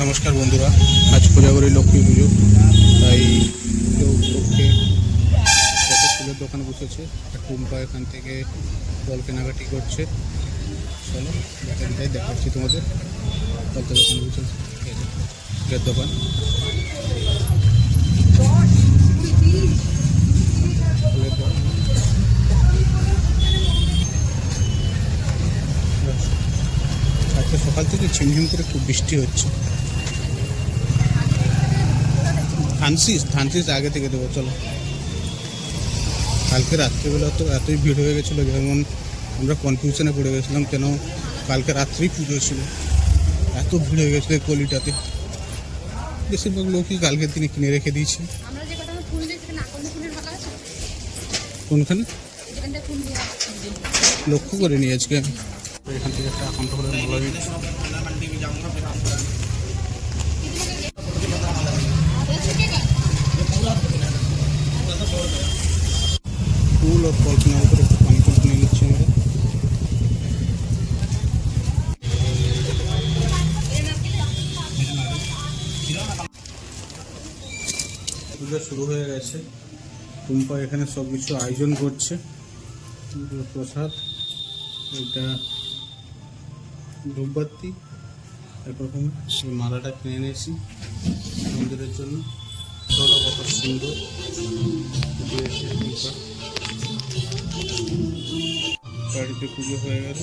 নমস্কার বন্ধুরা, আজ কোজাগরী লক্ষ্মী পুজো, তাই পুজো উপলক্ষে কত ফুলের দোকান বসেছে। টুম্পা এখান থেকে ফল কেনাকাটি করছে। চলো এখানটাই দেখাচ্ছি তোমাদের। কত দোকান বসেছে, ফুলের দোকান। ফুলের দোকান আজকে সকাল থেকে ঝিমঝিম করে খুব বৃষ্টি হচ্ছে। ধানসিস আগে থেকে দেবো। চলো, কালকে রাত্রিবেলা তো এতই ভিড় হয়ে গেছিলো, যেমন আমরা কনফিউশনে পড়ে গেছিলাম, কেন কালকে রাত্রেই পুজো ছিল। এত ভিড় হয়ে গেছিলো কলিটাতে। বেশিরভাগ লোকই কালকের দিনে কিনে রেখে দিয়েছে। কোনখানে লক্ষ্য করে নিয়ে আজকে এখান থেকে একটা আকন্ঠ করে মালা দিচ্ছি। ফুল और फल केनाর উপরে একটু পানি ফুল নিয়ে নিচ্ছি আমরা। পূজা শুরু হয়ে গেছে। টুম্পা এখানে সব কিছু আয়োজন করছে। প্রসাদ, এটা ধূপবাতি, একরকম মালাটা কিনে এনেছি মন্দিরের জন্য। কত সুন্দর বাড়িতে পুজো হয়ে গেল।